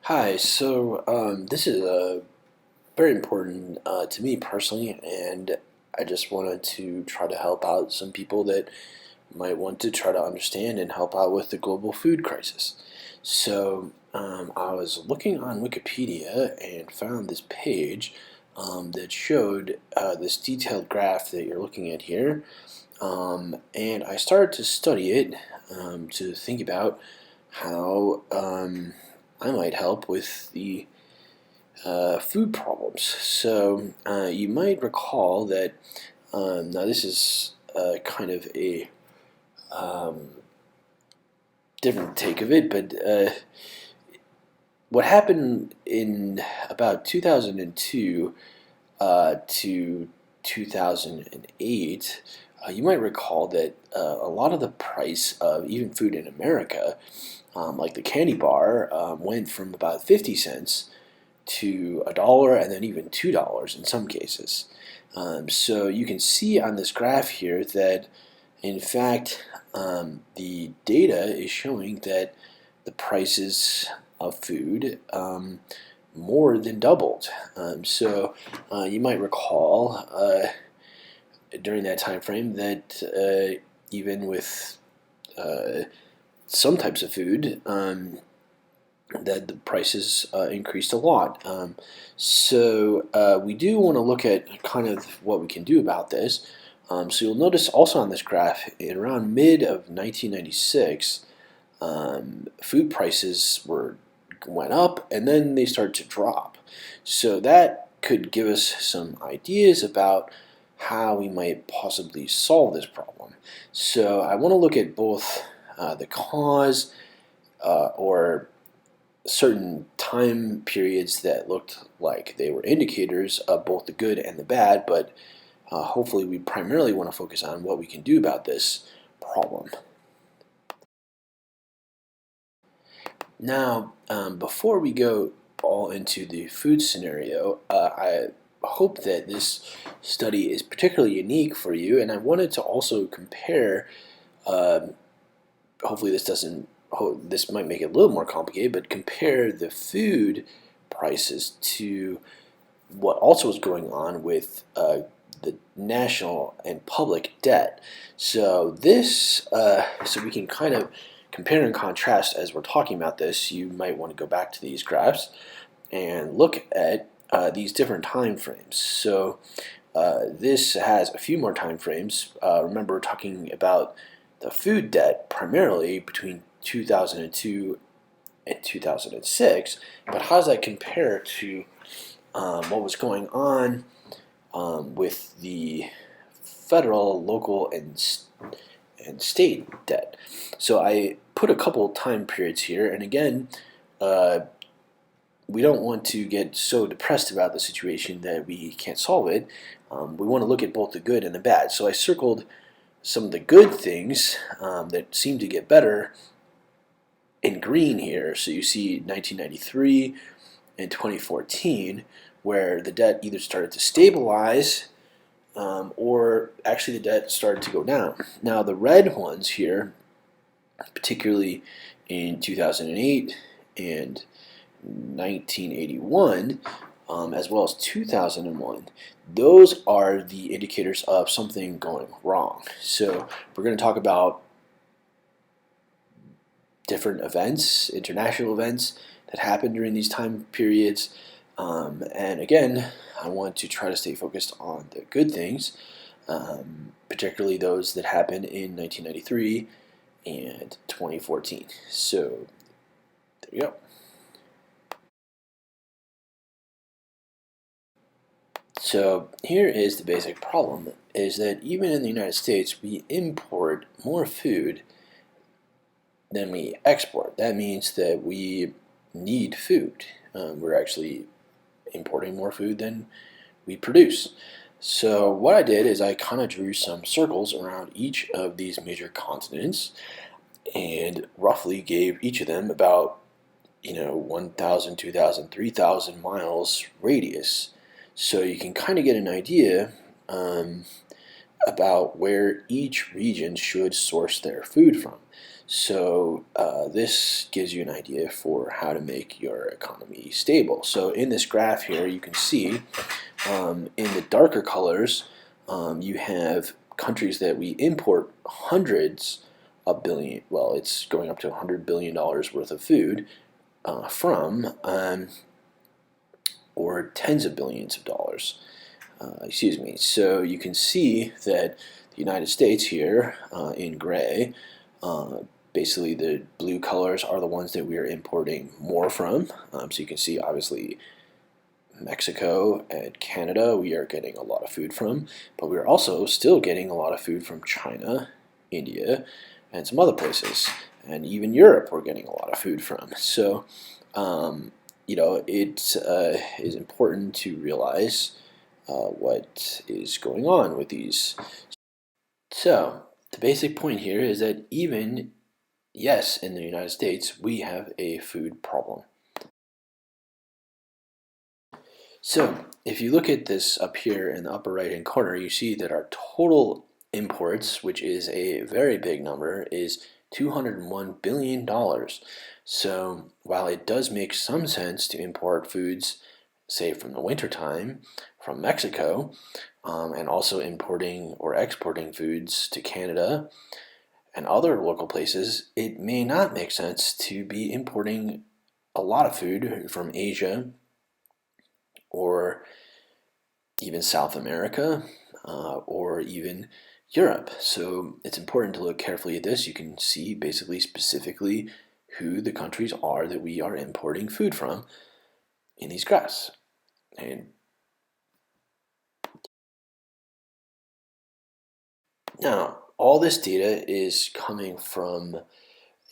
Hi, this is very important to me personally, and I just wanted to try to help out some people that might want to try to understand and help out with the global food crisis. I was looking on Wikipedia and found this page that showed this detailed graph that you're looking at here, and I started to study it to think about how I might help with the food problems. You might recall that now this is kind of a um, different take of it, but what happened in about 2002 to 2008, you might recall that a lot of the price of even food in America, like the candy bar, went from about 50 cents to $1 and then even $2 in some cases. So you can see on this graph here that in fact the data is showing that the prices of food more than doubled. You might recall during that time frame that even with uh, some types of food, that the prices increased a lot. We do want to look at kind of what we can do about this. You'll notice also on this graph, in around mid of 1996, food prices went up and then they started to drop. So that could give us some ideas about how we might possibly solve this problem. So I want to look at both the cause or certain time periods that looked like they were indicators of both the good and the bad, but hopefully we primarily want to focus on what we can do about this problem. Now, before we go all into the food scenario, I hope that this study is particularly unique for you, and I wanted to also compare. Um, Hopefully, this might make it a little more complicated, but compare the food prices to what also is going on with the national and public debt. So we can kind of compare and contrast as we're talking about this. You might want to go back to these graphs and look at these different time frames. This has a few more time frames. Remember, we're talking about the food debt primarily between 2002 and 2006, but how does that compare to what was going on with the federal, local, and state debt? So I put a couple time periods here, and again, uh, we don't want to get so depressed about the situation that we can't solve it. We want to look at both the good and the bad. So I circled some of the good things that seem to get better in green here. So you see 1993 and 2014, where the debt either started to stabilize or actually the debt started to go down. Now, the red ones here, particularly in 2008 and 1981, as well as 2001, those are the indicators of something going wrong. So we're going to talk about different events, international events that happened during these time periods. And again, I want to try to stay focused on the good things, particularly those that happened in 1993 and 2014. So there you go. So here is the basic problem, is that even in the United States, we import more food than we export. That means that we need food. We're actually importing more food than we produce. So what I did is I kind of drew some circles around each of these major continents and roughly gave each of them about 1,000, 2,000, 3,000 miles radius. So you can kind of get an idea about where each region should source their food from. So this gives you an idea for how to make your economy stable. So in this graph here, you can see in the darker colors, you have countries that we import hundreds of billion, well, it's going up to $100 billion worth of food from, or tens of billions of dollars. Excuse me. So you can see that the United States here in gray, basically the blue colors are the ones that we are importing more from. So you can see obviously Mexico and Canada we are getting a lot of food from, but we're also still getting a lot of food from China, India, and some other places. And even Europe we're getting a lot of food from. So it is important to realize what is going on with these. So the basic point here is that even, yes, in the United States, we have a food problem. So if you look at this up here in the upper right hand corner, you see that our total imports, which is a very big number, is $201 billion. So while it does make some sense to import foods, say from the wintertime, from Mexico, and also importing or exporting foods to Canada and other local places, it may not make sense to be importing a lot of food from Asia or even South America or even Europe. So it's important to look carefully at this. You can see basically specifically who the countries are that we are importing food from in these graphs. And now, all this data is coming from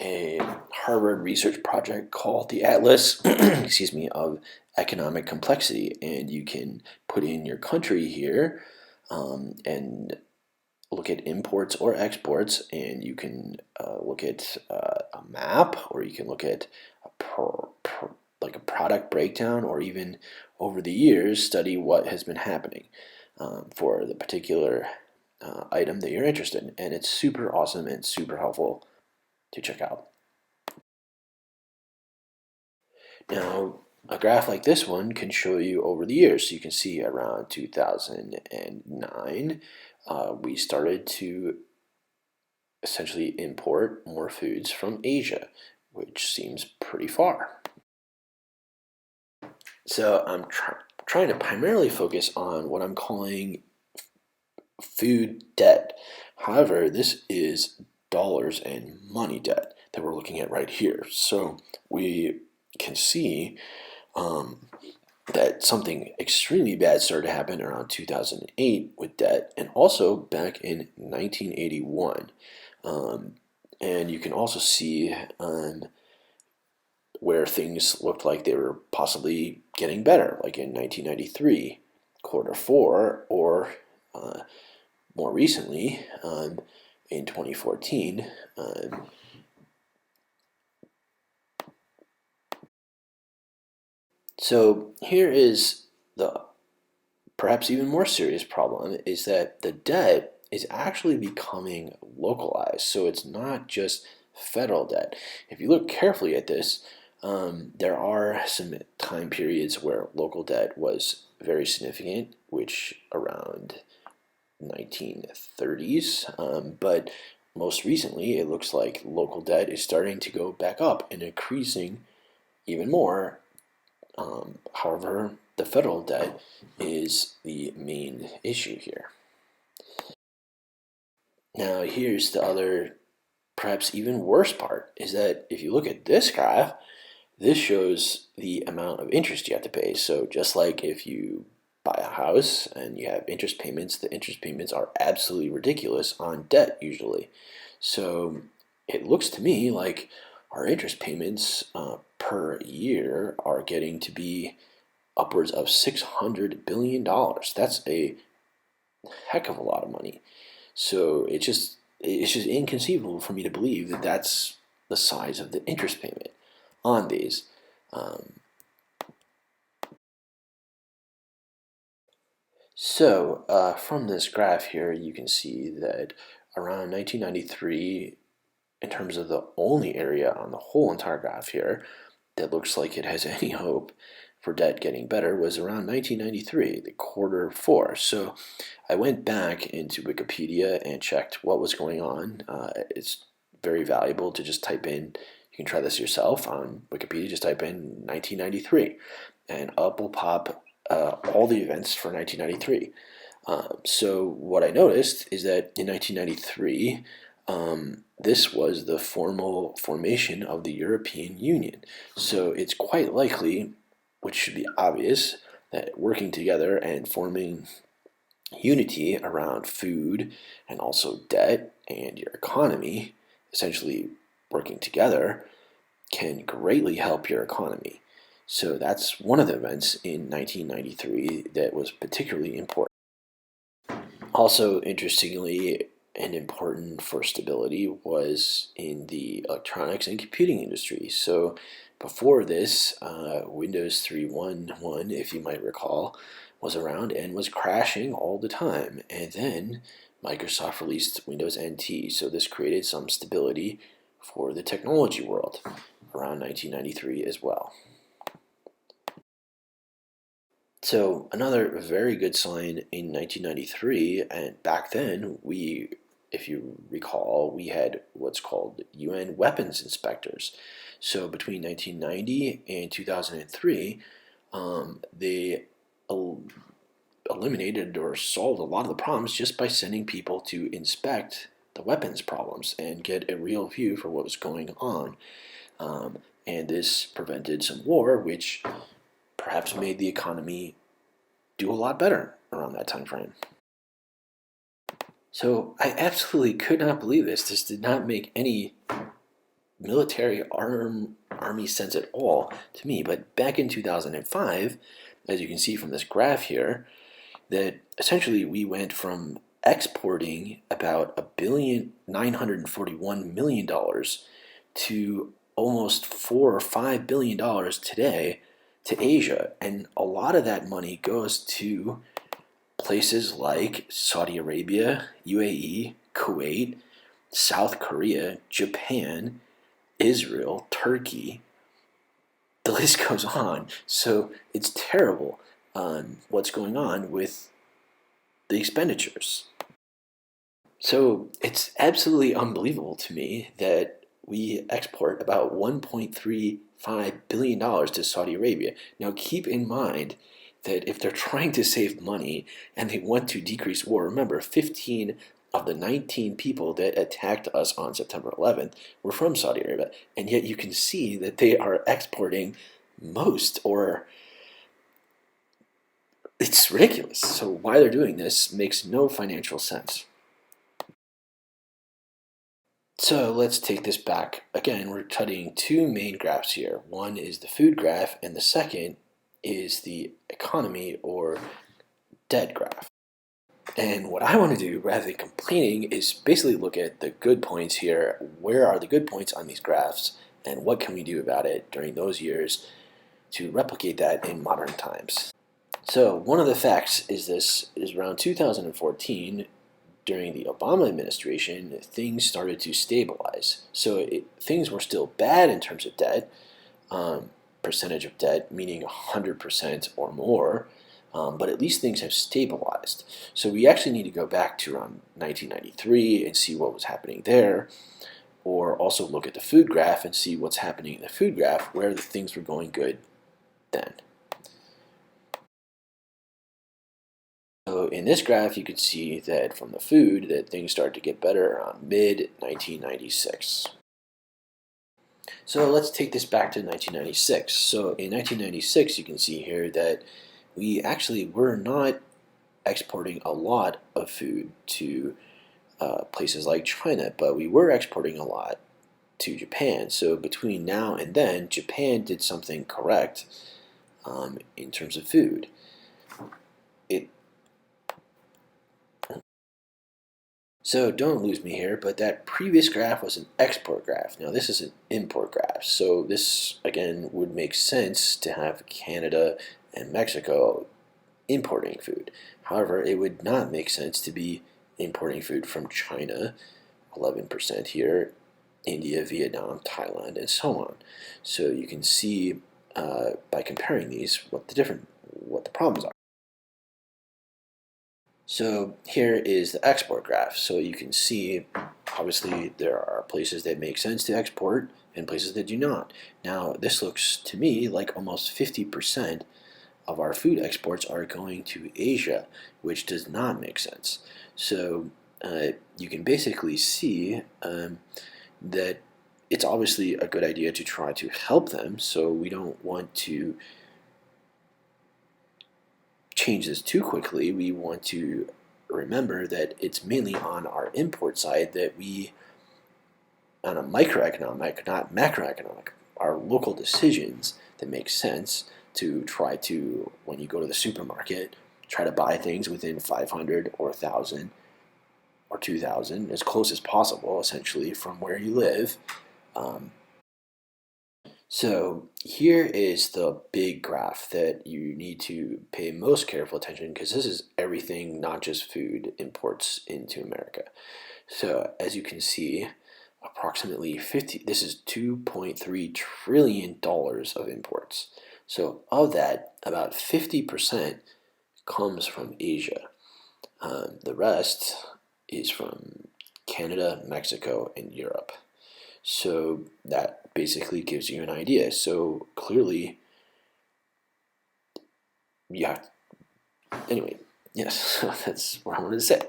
a Harvard research project called the Atlas, excuse me, of Economic Complexity, and you can put in your country here and look at imports or exports, and you can look at a map, or you can look at like a product breakdown, or even over the years study what has been happening for the particular item that you're interested in, and it's super awesome and super helpful to check out. Now, a graph like this one can show you over the years. So you can see around 2009, we started to essentially import more foods from Asia, which seems pretty far. So I'm trying to primarily focus on what I'm calling food debt. However, this is dollars and money debt that we're looking at right here. So we can see that something extremely bad started to happen around 2008 with debt, and also back in 1981. And you can also see where things looked like they were possibly getting better, like in 1993, quarter four, or more recently in 2014. So here is the perhaps even more serious problem, is that the debt is actually becoming localized. So it's not just federal debt. If you look carefully at this, there are some time periods where local debt was very significant, which around 1930s, but most recently it looks like local debt is starting to go back up and increasing even more. However, the federal debt is the main issue here. Now, here's the other, perhaps even worse part, is that if you look at this graph, this shows the amount of interest you have to pay. So just like if you buy a house and you have interest payments, the interest payments are absolutely ridiculous on debt usually. So it looks to me like our interest payments per year are getting to be upwards of $600 billion. That's a heck of a lot of money. So it's just inconceivable for me to believe that that's the size of the interest payment on these. So from this graph here, you can see that around 1993, in terms of the only area on the whole entire graph here that looks like it has any hope for debt getting better, was around 1993, the quarter four. So I went back into Wikipedia and checked what was going on. It's very valuable to just type in, you can try this yourself on Wikipedia, just type in 1993, and up will pop all the events for 1993. So what I noticed is that in 1993, this was the formal formation of the European Union. So it's quite likely, which should be obvious, that working together and forming unity around food and also debt and your economy, essentially working together, can greatly help your economy. So that's one of the events in 1993 that was particularly important. Also, interestingly, and important for stability was in the electronics and computing industry. So before this, Windows 3.1.1, if you might recall, was around and was crashing all the time. And then Microsoft released Windows NT. So this created some stability for the technology world around 1993 as well. So another very good sign in 1993, and back then if you recall, we had what's called UN weapons inspectors. So between 1990 and 2003, they eliminated or solved a lot of the problems just by sending people to inspect the weapons problems and get a real view for what was going on. And this prevented some war, which perhaps made the economy do a lot better around that time frame. So I absolutely could not believe this. This did not make any military army sense at all to me. But back in 2005, as you can see from this graph here, that essentially we went from exporting about $1,941,000,000 to almost $4 or $5 billion today to Asia, and a lot of that money goes to places like Saudi Arabia, UAE, Kuwait, South Korea, Japan, Israel, Turkey. The list goes on. So it's terrible what's going on with the expenditures. So it's absolutely unbelievable to me that we export about $1.35 billion to Saudi Arabia. Now keep in mind that if they're trying to save money and they want to decrease war, remember 15 of the 19 people that attacked us on September 11th were from Saudi Arabia, and yet you can see that they are exporting most, or it's ridiculous. So why they're doing this makes no financial sense. So let's take this back. Again, we're studying two main graphs here. One is the food graph, and the second is the economy or debt graph. And what I want to do, rather than complaining, is basically look at the good points here. Where are the good points on these graphs, and what can we do about it during those years to replicate that in modern times? So one of the facts is this is around 2014, during the Obama administration, things started to stabilize. So things were still bad in terms of debt, percentage of debt, meaning 100% or more, but at least things have stabilized. So we actually need to go back to around 1993 and see what was happening there, or also look at the food graph and see what's happening in the food graph, where the things were going good then. So in this graph, you can see that from the food that things started to get better around mid-1996. So let's take this back to 1996. So in 1996, you can see here that we actually were not exporting a lot of food to places like China, but we were exporting a lot to Japan. So between now and then, Japan did something correct in terms of food. So don't lose me here, but that previous graph was an export graph. Now this is an import graph. So this, again, would make sense to have Canada and Mexico importing food. However, it would not make sense to be importing food from China, 11% here, India, Vietnam, Thailand, and so on. So you can see by comparing these what the problems are. So here is the export graph. So you can see, obviously, there are places that make sense to export and places that do not. Now, this looks to me like almost 50% of our food exports are going to Asia, which does not make sense. So you can basically see that it's obviously a good idea to try to help them, so we don't want to change this too quickly. We want to remember that it's mainly on our import side that we, on a microeconomic, not macroeconomic, our local decisions that make sense to try to, when you go to the supermarket, try to buy things within 500 or 1,000 or 2,000, as close as possible, essentially, from where you live. So here is the big graph that you need to pay most careful attention, because this is everything, not just food, imports into America. So as you can see, approximately this is $2.3 trillion of imports. So of that, about 50% comes from Asia. The rest is from Canada, Mexico, and Europe. So that basically gives you an idea. So clearly, you have, anyway, yes, that's what I wanted to say.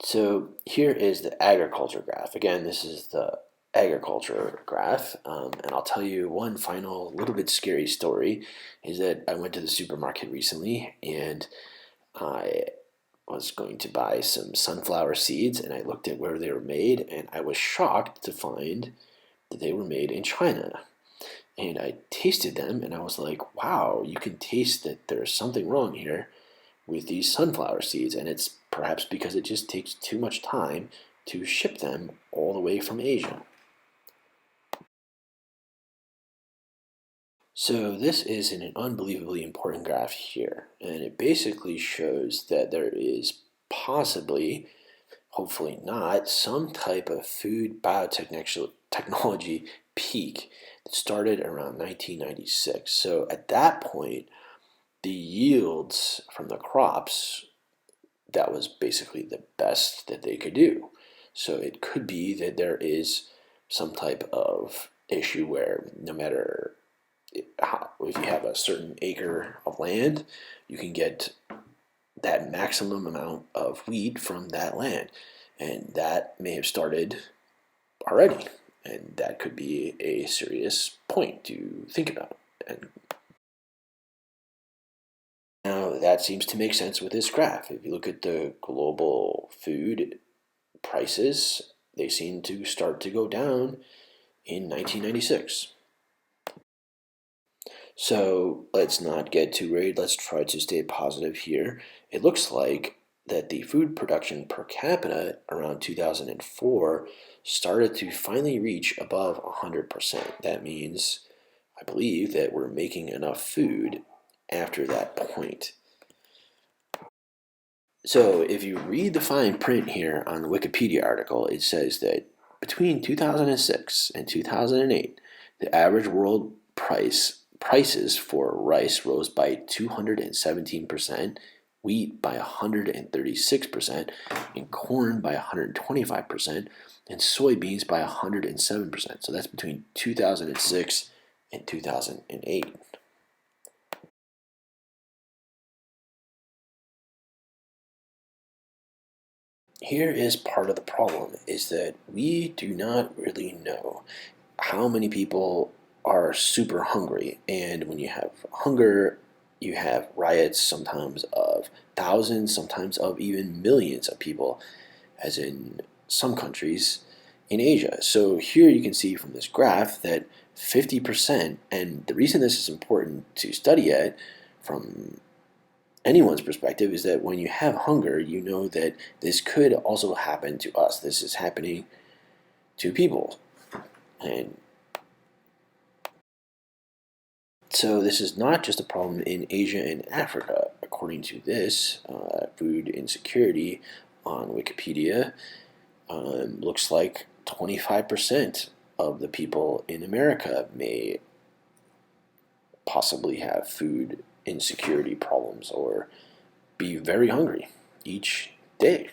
So here is the agriculture graph. Again, this is the agriculture graph, and I'll tell you one final little bit scary story, is that I went to the supermarket recently, and I was going to buy some sunflower seeds, and I looked at where they were made, and I was shocked to find that they were made in China. And I tasted them, and I was like, wow, you can taste that there's something wrong here with these sunflower seeds, and it's perhaps because it just takes too much time to ship them all the way from Asia. So this is an unbelievably important graph here, and it basically shows that there is possibly, hopefully not, some type of food biotechnology peak that started around 1996. So at that point, the yields from the crops, that was basically the best that they could do. So it could be that there is some type of issue where no matter if you have a certain acre of land, you can get that maximum amount of wheat from that land. And that may have started already. And that could be a serious point to think about. And now that seems to make sense with this graph. If you look at the global food prices, they seem to start to go down in 1996. So let's not get too worried. Let's try to stay positive here. It looks like that the food production per capita around 2004 started to finally reach above 100%. That means, I believe, that we're making enough food after that point. So if you read the fine print here on the Wikipedia article, it says that between 2006 and 2008, the average world prices for rice rose by 217%, wheat by 136%, and corn by 125%, and soybeans by 107%. So that's between 2006 and 2008. Here is part of the problem, is that we do not really know how many people are super hungry. And when you have hunger, you have riots, sometimes of thousands, sometimes of even millions of people, as in some countries in Asia. So here you can see from this graph that 50%, and the reason this is important to study it from anyone's perspective is that when you have hunger, you know that this could also happen to us. This is happening to people. And So this is not just a problem in Asia and Africa. According to this, food insecurity on Wikipedia looks like 25% of the people in America may possibly have food insecurity problems or be very hungry each day.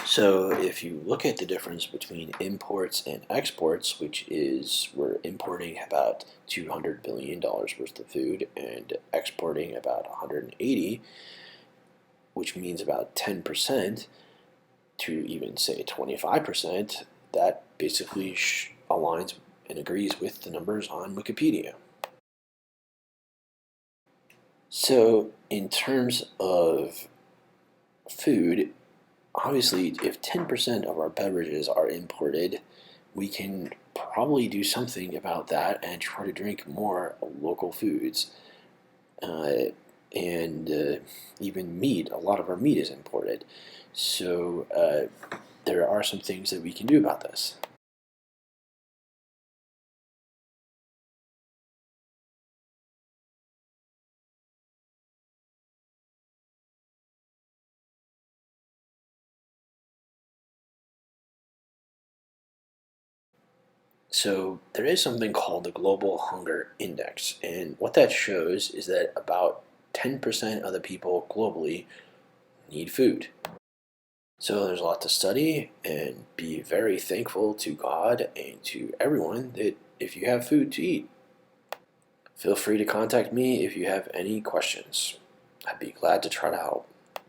So if you look at the difference between imports and exports, which is we're importing about $200 billion worth of food and exporting about 180, which means about 10% to even say 25%, that basically aligns and agrees with the numbers on Wikipedia. So in terms of food, obviously, if 10% of our beverages are imported, we can probably do something about that and try to drink more local foods. Uh, and even meat, a lot of our meat is imported. So there are some things that we can do about this. So there is something called the Global Hunger Index, and what that shows is that about 10% of the people globally need food. So there's a lot to study and be very thankful to God and to everyone that if you have food to eat. Feel free to contact me if you have any questions. I'd be glad to try to help.